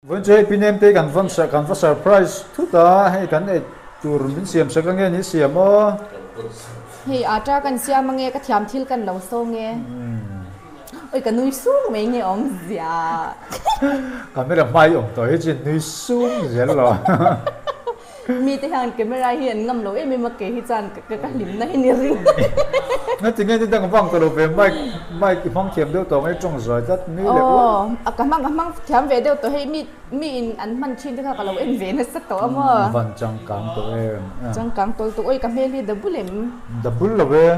Vẫn chơi pin em tê cần phát surprise thứ ta hay cần ấy tour mình xem sẽ có nghe ní xem ô Hi atra kan sia mange ka thiam thil kan lo so nge. Oi ka nui su me nge om zia. camera mai ông tới trên núi xuống dễ rồi Mi te han camera hian ngam lo em ma ke hi chan ka lim na hi ni ring. nó tiếng nghe tiếng đang vang từ về mai mai cái phong kiếm đều tổng ấy trong rồi rất mỹ lệ quá A ka mang thiam ve deu to he mi in an man chin te ka lo en ve na sa to mo. văn trang cảm của em Chang kang tol tu oi ka me li da bulem. double là về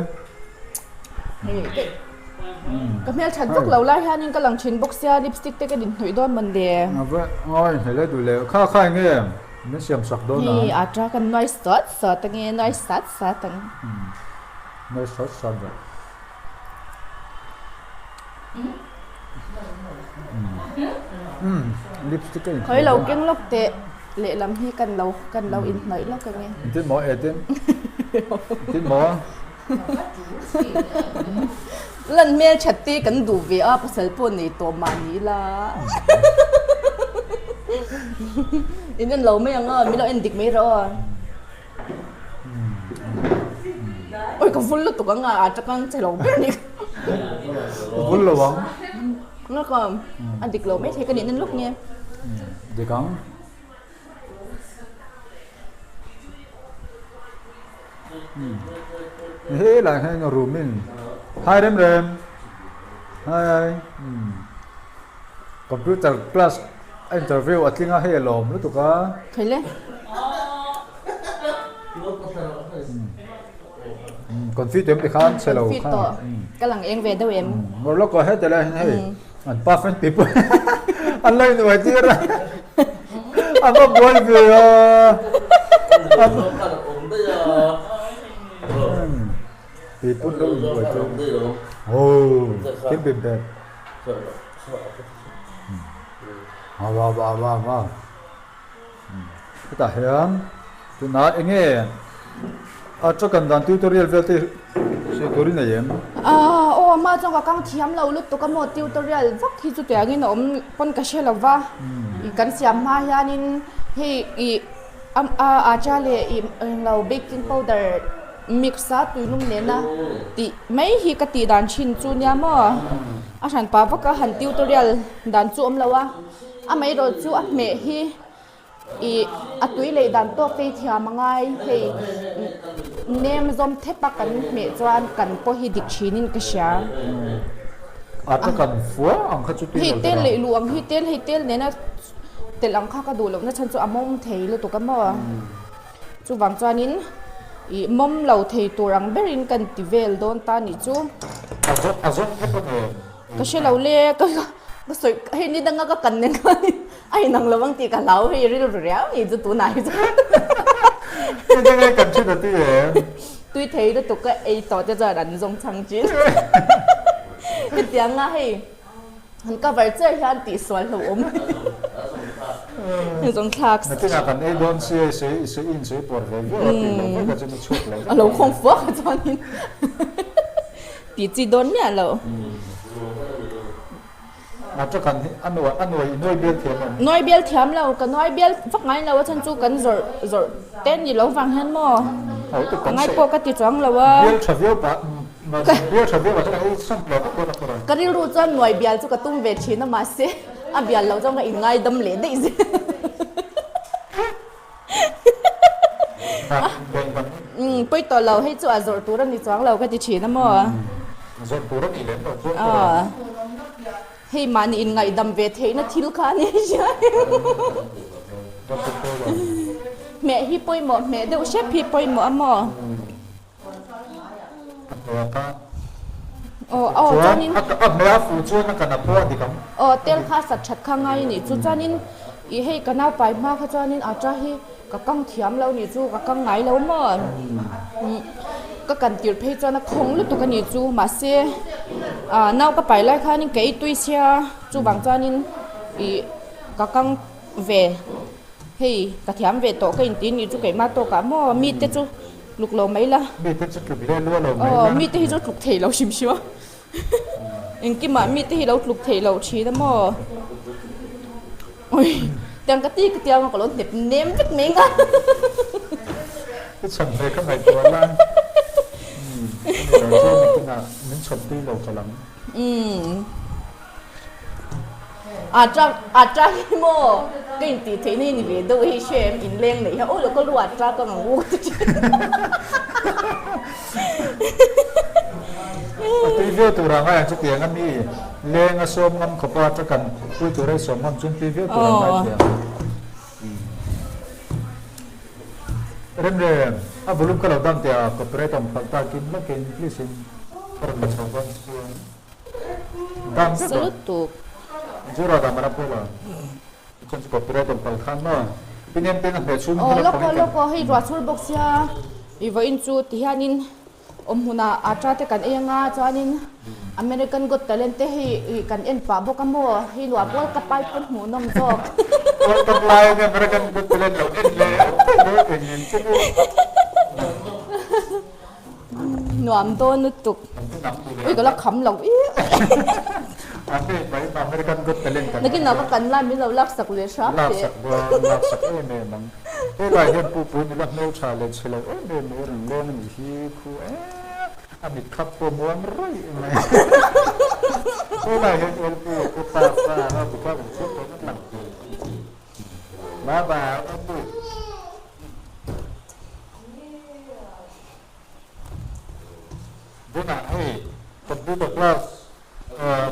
Ka mel chan tok lo lai han in ka lang chin box ya lipstick te ka din hnoi don man de. à vậy ôi hay lấy đủ lệ khá khá nghe mình xem sạc đó Hi nè atra kan noi stot sa ta nge noi sat sa tang. nói sót sót rồi lipstick cái Khoi lo keng lok te le lam hi kan lo in hnoi lo ka nge. tiếng mỏ ấy tiếng mỏ Lần mel chatti kan du ve a pasal po ni to mani la. Inan lo me anga mi lo endik me ro. Oi ka full lo to ka nga at kan chelo be ni. vốn là vắng Nó còn andik lo me the ka din lúc nghe. để cắn thế là hai người rùm mình hai đêm rem hai computer class interview at linga hello nó tụi cá Khoi le. còn phi tuyến thì khán sẽ lâu Fit khán to. Ka lang eng ve do em. một lúc có hết rồi đây hey anh perfect people anh lấy người chưa ra anh có buồn về thì tốt đâu rồi chứ oh kiếm bìm đẹp wow cái ta hiếm tụi nó anh nghe cho cần đàn tutorial về thì sẽ có đi này em O ma chong ka kang thiam lo lut to ka mo tutorial vak hi chu te angin om pon ka shela wa. I kan siam ma hianin hi I a cha le I lo baking powder mixa tuinum ne na ti mai hi ka ti dan chin chu nya mo a han pa vaka han tutorial dan chu om lawa a mai ro chu a me hi I atui le dan to fe thia mangai he nem zom thepa kan me chuan kan po hi dik thinin ka sha cho cần phúa ông khách chút hi tel le luang hi tel ne na tel ang kha ka du lo na chan chu amom thei lo to ka mo chu wang chuanin I mom lo thei turang berin kan ti vel don ta ni chu azot hết có thể ka she lo le ka soi he ni danga ka kan ne ai nang lawang ti ka lau he ril riau ni chu tu nai chu cái này cần chút đầu tiên tui thấy được tụi cái ấy tỏ cho giờ đánh giống thằng chín cái tiếng á hay hắn cả vậy chơi hắn tỷ xoay lỗ ôm giống thạc mà cái nào cần ấy đón sẽ in sẽ bỏ về thì nó phải có cho nó chút lại lỗ không phước cho nên tỷ chỉ đón nhà lỗ cho cần ăn nuôi nuôi biên thiệt mà nói biel thiam lỗ cái nói biel phát ngay lỗ chân chú cần rồi tên gì lỗ vàng hen mò ngay po cái tỷ choáng lỗ biên chả biên bạn mà biên chả biên mà cái này xong rồi có đâu cái đi ru chân nói biel chú cái tung về chín nó mà xe à biel lỗ trong cái ngay đâm lệ đấy gì bây giờ lâu hay cho rồi tôi đang đi choáng lâu cái gì chỉ nó mà rồi tôi rất kỳ đến rồi hay mà in ngày đâm về thế nó thiếu khá nhỉ chứ mẹ hi bôi mỏ mẹ đều xếp hi bôi mỏ mỏ cho nên mẹ phụ cho nó cần là bôi thì không tel khá sạch chặt khang ngay nè chú cho nên ý hay cái nào phải mà cho nên ở cho hi cái căng thiam lâu nè chú cái căng ngay lâu mà cái cần tiểu phê cho nó không lúc tụi cái nè chú mà xe nào cái phải lại khai nên cái tuy xe chú bằng cho nên ý cái căng về hey cái thiam về tổ cái tin nè chú cái mà tổ cả mà mi tết chú lục lầu mấy la mi tết chút lục lầu mấy mi tết chú lục thể lâu xìm xíu anh kia mà mi tết lâu lục thể lâu chi đó mà ôi tiếng cái tí cái tiếng mà có lối đẹp ném vứt mình á cái sầm về các ngàyตัวล่างเดี๋ยวช่วงนี้ก็น่ะมันชมตีโลกลัง อาจจะให้โมก็อินตีที่นี่นี่ไปดูให้เชมอินเลี้ยงเลยฮะโอ้แล้วก็รู้อาจจะก็งังงู ตีเวียตัวรังอะไรจุดเดียงกันนี่เลี้ยงอสมงำขบว่าจะกันคุยตัวได้สมงำจนตีเวียตัวรังอะไรเดียงเรื่องเรื่องบุรุษก็เราดังเดียวกับเรื่องต่างตากินแล้วกินที่สิ่งประมาณสองวันดังสัก Salutuk. Jura da marapola. Con si può pure tol khanna. Pinem ten be chum Oh loko hei rasul boxia iwa inchu tihanin omhuna atrate kan enga chanin American Got Talent te hi kan en pa bokamo hi lwa bol ka pai pon mu nom jok. World Cup live American Got Talent lo en le en chu. Nuam do nutuk. Ui ko la kham lo. Ate bai American Got Talent kan. Nakin na kan la mi lo lak sak le sha. Lak sak ne nang. E lai hen pu ni lak no challenge lo ne no ren lo ni hi khu amit khap po muam roi mai. E lai hen el pu pa na pu pa chu ko na. Ba pu Duna tapi kelas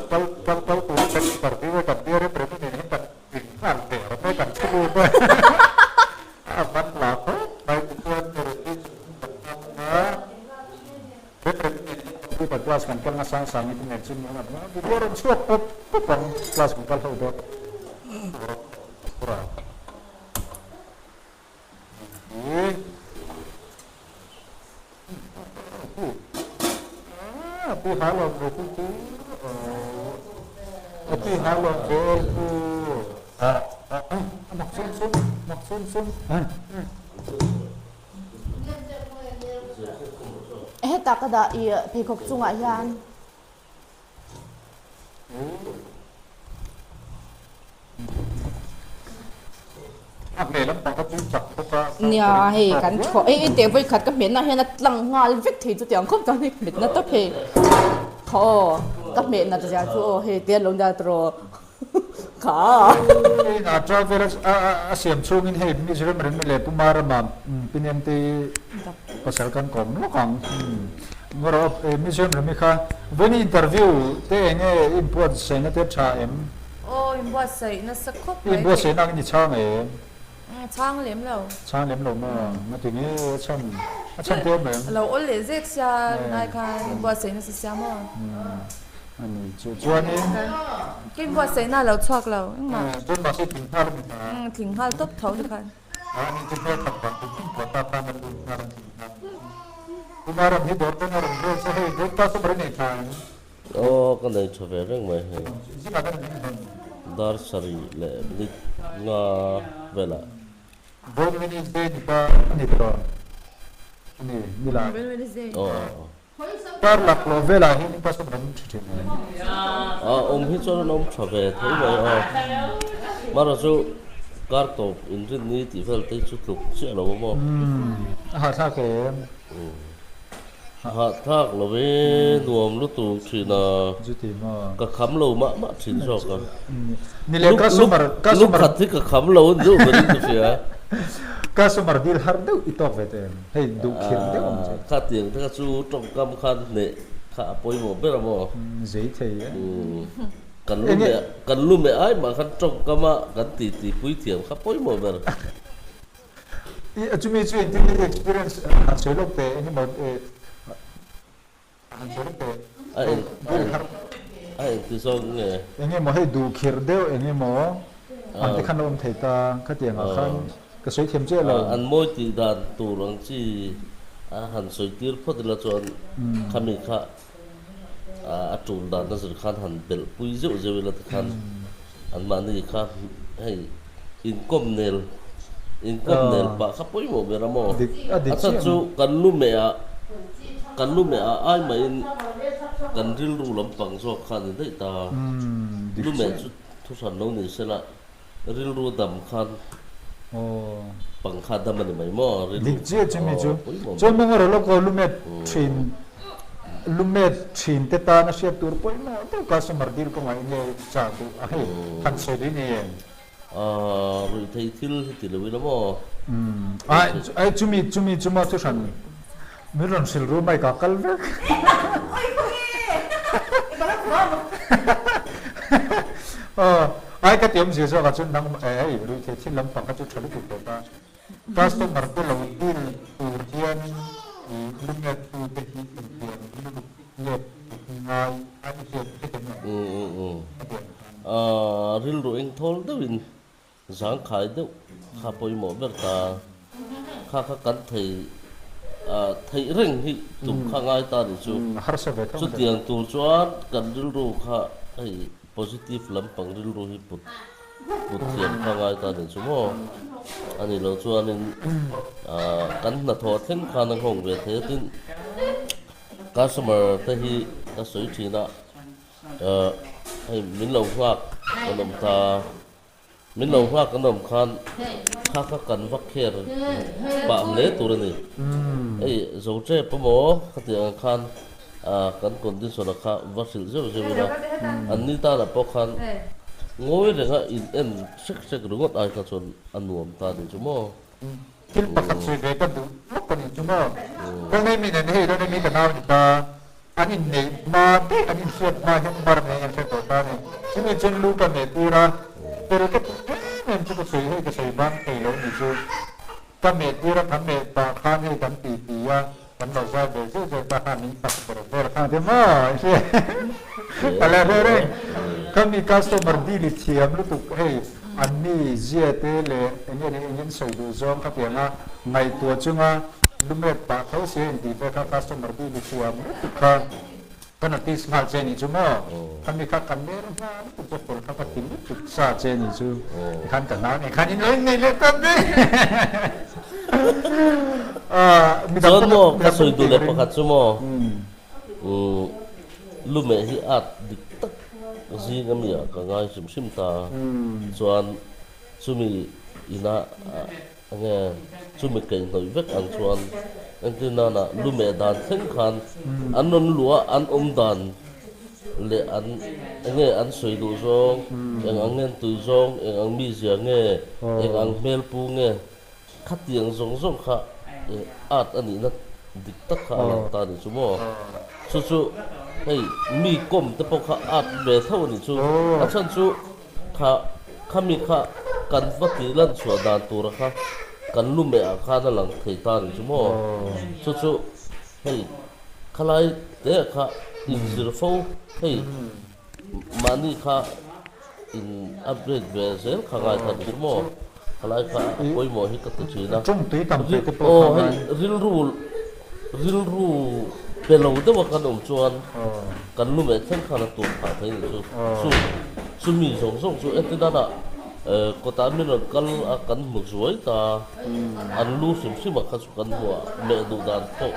kalau cek seperti itu kan dia berarti ini kan tinggal deh, orang kan perlu deh. Apa laku? Baik itu berarti pertama, berarti itu kelas kan kalau sang itu macam mana? Dia orang suap pun kelas bukan tahu deh. Kurang. Tapi halo begitu, tapi halo begitu. Maksud. Tak ada i pekok chunga hian. Nya hei kan tho te voi khat ka men na hena tlang ngal vek thei chu tiang khop tang ni mit na ta phe tho ka men na ja chu hei te long da tro ka na travel asiam chungin hei mi jere mren mi le pumara ma pinem te pasal kan kom lo kang ngoro mi jere mi kha veni interview te nge import se na te cha em Ôi, bữa sấy nó sắc khóc i bo se na ni chang em Chang liếm lầu chang lem lo ma ti ni chang te me Lầu ôn lệ dết xa Này khai bữa sấy nó sẽ xa mơ ani chuan ni Cái bữa sấy nó lầu choạc lầu Nhưng mà chuan ma se ting har mi thỉnh hal tốt thấu được khai ani te pe tak tak ko ta ma lu har kumaram hi dor na ron re se hei dor ta so bre nei kan cái này cho về rất mấy si ma kan dar sari lệ nít nga về lại Bon minutes day di ba ni pro ni nila Bên bên dê par la plovela hi ni pa so ran chi ông hít cho nó cho về thấy vậy mà rồi số car top in trên ní thì phải tới chút lục sẽ là bao ha sa ke ha thác là về nuông lúc tụ thì là ju ti ma cả khám lâu mà chỉ cho cả ni le ka lúc khát thì cả khám lâu nữa về đi phía customer deal har deu itok vete hey du khir deu om je khát tiền thì cả chú trong cam khát nè khá bồi một biết là bao zai thei cần lu mẹ ai mà khát trong cam á cần tì bùi tiền khá bồi một biết I achumi chu in ni experience han chelok te ni ma han chelok te ai thì sao nghe enge mo hey du khir deu enge mo an te khan om thei ta kha tiang khan ka soi them che lo an moi ti dan tu rang chi han soi tir phot la chon khami kha a tul dan na sir khan han bel pui zo zo la khan an man ni kha hey in kom nel pa kha pui mo be ramo asa chu kan lu me a ai ma in kan ril ru lam pang so khan dei ta lu me chu thu san no ni se la ril ru dam khan oh pang kha dam ni mai mo ril dik je chimi chu pui mo cho mong ro lo ko lumet thin te ta na sia tur poi mo to customer deal ko ngai ne cha tu a he kan so di ni ru thei thil ti lo wi lo mo ai chumi chuma tu san mi ron sil ru mai ka kal ve ai ka tiam si so ka chun nang ai ru thei thil lam pa ka chu thali tu ta customer te lo deal tur hian lumet tu te hi net ngai ai se te ril ru eng thol do win zang khai do kha poi mo ber ta kha kan thei thei reng hi tum kha ngai ta ni chu har sa ve chu tiang tu chuan kan ril ru kha ai positive lam pang ril ru hi put thiam kha ngai ta ni chu mo ani lo chuan in kan na tho theng kha na hong ve the tin customer te hi ka soi thina ai min lo huak kanom ta min lo huak kanom khan kha kan vak kher pa le tur ni ai zo che pamo khatiang khan kan condition kha vasil zo zo na anni ta la po khan ngoi renga in en sek rungot ai ka chon anuam ta ni chumo til pakat se ve ka du ko ni chuma ko nei mi ne he ro nei mi ka na ta anin nei ma te anin siat ma hem bar ne yan se ko ta ni chimi chen lu ka ne tira pero ka en chu ko se he ka se ban te lo ni chu ka me tira ka me ta kha ne kan pi pi ya kan lo za de se ta ka ni ta ko ro ka de ma se ala re kan mi customer deal thiam lu tu hey anni zia te le engin so du zong ka pianga ngai tua chunga lumet pa khau se di fe ka customer deal thiam ka kana tis ngal che ni chuma kan mi ka kan mer na tu ko por ka tin tu sa che ni chu kan ta na ni kan ni nei le kan ni mi da mo ka soi du le pakhat chu mo lume hi at dik tak zi ngamia ka ngai sim ta chuan chumi ina nge chumi kai noi vek an chuan antina na lume dan theng khan anon lua an dan le an nge an soi du zong eng angen tu zong eng ang mi zia nge eng ang mel pu nge khatiang zong kha at ani na dik tak kha lang ta ni chumo chu hey mi kom te po kha at be thau ni chu a chan chu kha mi kha kan vati lan chua dan tur kha kan lu me a kha na lang thei ta ni chu mo chu hey khalai te kha in zir fo hey mani kha in upgrade be zel kha ga ta chu mo khalai kha koi mo hi ka tu chi na chung tui tam te te po hey ril ru pelo de wa kan chuan kan lu me theng kha na tu pha thei ni chu mi song chu etina da ko ta min kal kan mu zuai ta an lu sim kha chu kan huwa me du dan to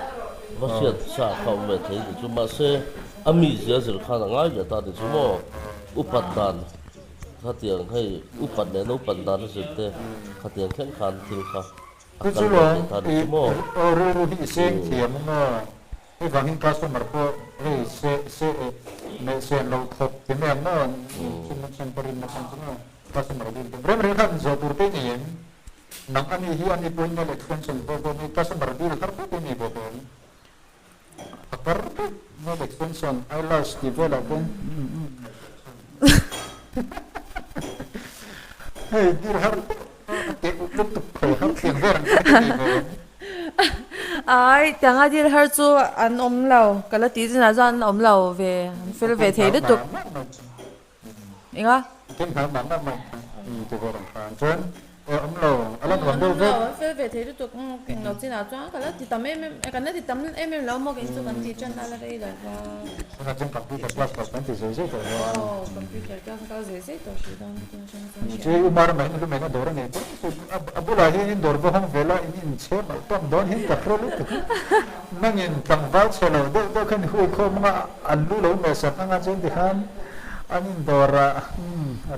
va siat sa kha me thei ni chu ma se ami zia zir kha na ngai ya ta ni chu mo upat dan khatiang hei upat ne no pan dan se te khatiang khen khan thil kha ku chu lo ru hi seng thiam na e wangin customer po se me se lo thop te me no chun parin na kan no customer din brem kan zo tur te ni nang ani hi ani po ni extension po ni customer din har po ni po apar no extension I lost development hey dir har te lu tu ko har tiang ver ai tiếng ai đi hơi chú ăn lâu cái là tí là do ăn lâu về phải về thế được tục đúng không? Cái thằng bạn đó mà từ hồi đồng phản trên lâu anh làm đâu vậy? Phải về thế được tục cái nó chỉ là cho cái là thì tầm em lâu mà cái số cái thì chân ta là đây là Nó trên computer plus thì dễ dễ rồi. Computer cho cái dễ rồi thì đang chứ umar mà nó mới nó đồ này abu là hình đồ vào không về lại hình chế mà toàn đón hình cả rồi lúc nó nhìn cầm vào xe rồi đâu đâu cần hui không mà anh lu lâu mà sắp anh trên thì han anin dora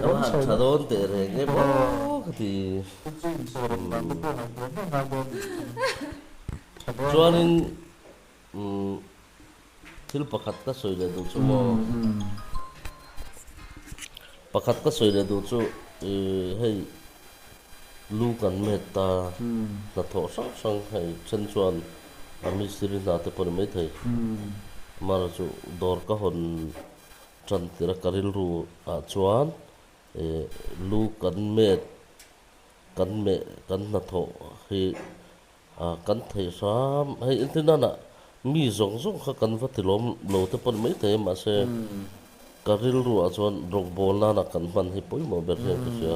Đó ron hẳn sai thà đón tệ rồi nghe bó thì chin soron ba ko na bon cho nên thil pakhat ka soi le du chu mo pakhat ka soi le du chu hei lu kan me ta na tho sang hei chen chuan ami siri na te por me thei mar chu dor ka hon chan tira karil ru a chuan lu kan me kan na tho hi kan thei sam hei intina na mi zong zong kha kan va tilom lo te por me thei ma se karil ru a chuan rong bol na kan man hi poi mo ber he ka sia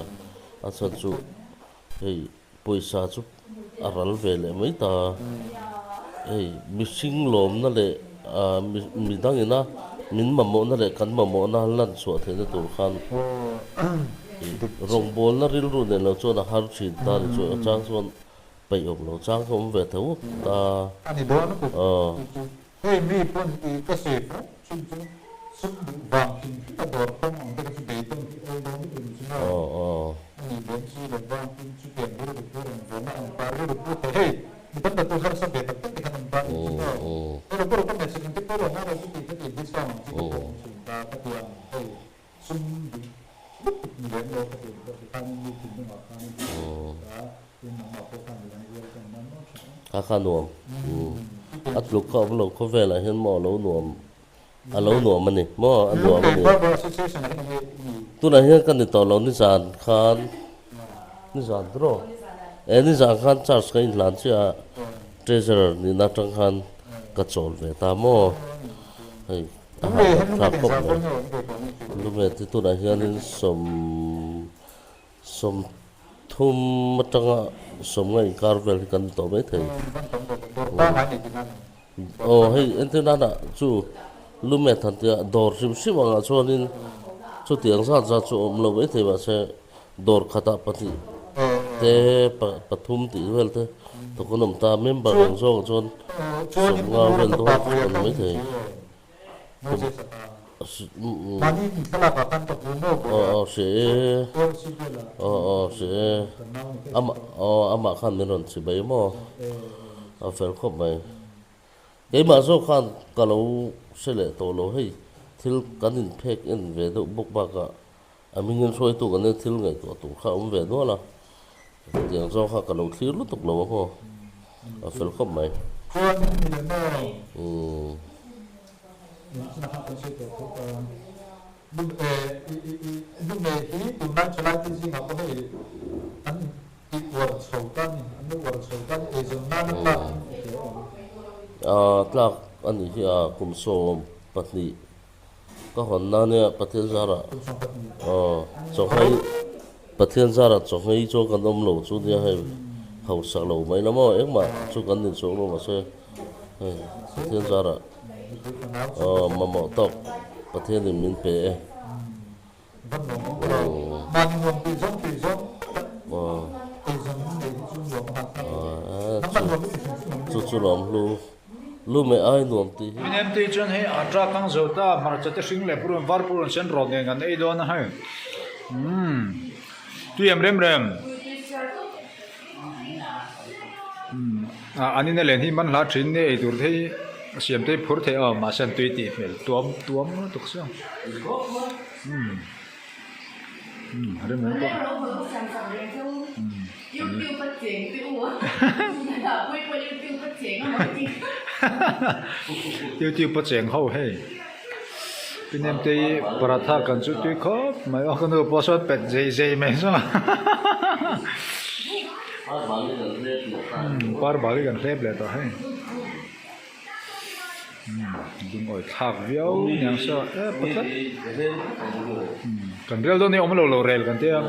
a chuan chu hei poisa chu aral vele mai ta hei missing lom na le mi dangina min mamo na le kan mamo na lan so the na tur khan rong bol na ril ru ne lo chu na har chi ta ri chu chang chuan pai om lo chang khom ve thau ta ani don ko hey mi pon I ka se chun chun sum bang tin ta dor tong ong ta ki dei tong ai don ni chu na ni don chi le bang tin chu ke ru ru ru na ang par ru ru ta hey ni ta tu har sa be ta ta kan par pero pero ko me se ni pero na ru ti ta ki disang chi ko ta ta tu ang hey sum ni le lo ta ki ta ni tin ma ka ni ta ni ma ko ka ni le kan na no kha nuam at luk kho lo kho ve la hen mo lo nuam a lo nuam mani mo a nuam mani association ni tu na hen kan ni to lo ni zan khan ni zan tro ni zan khan charge ka in lan chia treasurer ni na tang khan ka chol ve ta mo hei a pop lu me ti tu na hen in som thum matanga som ngai karvel kan to me thei hei entina na chu lume than tia dor sim sim anga chuanin chu tiang sa cha chu om lo me thei ba se dor khata pati te pathum ti vel te to konom ta member ang zong chon som nga vel to kan me thei mani kala ka kan to no se ama khan ne ron si bai mo a fel khop mai cái mà số khan cả lâu sẽ lệ tổ lâu hay thiếu cái nhìn phek in về đâu bốc bạc cả mình nhân soi tụ cái này thiếu ngày tụ khá ông về đó là tiếng do khan cả lâu thiếu lúc tục lâu không ở phần không mày tlak ani hi kum som patni ka honna ne pathian zara chongai pathian zara chongai cho kan om lo chu dia hai hau sak lo mai lamo ekma chu kan ni chu lo ma se pathian zara mamo tok pathian ni min pe chu lom lu me ai nuam ti min em ti chon he atra kang zota mar chate sing le purun var purun sen ro nge ngan ei do na hai tu em rem ani ne len hi man la thin ne ei tur thei siam te phur the ma san tui ti mel tuam tuk sa rem rem yêu bắt chén tiêu á, quay yêu bắt chén á, tiêu bắt chén hậu hay, bên em thì paratha cần chút tuy khó, mà ở con đường bò sót bẹt dây mấy sao, par bali gần phép lại thôi, đừng ngồi thạc véo nhàng sao, bắt cần rêu đó này ông lâu rèl cần tiêm.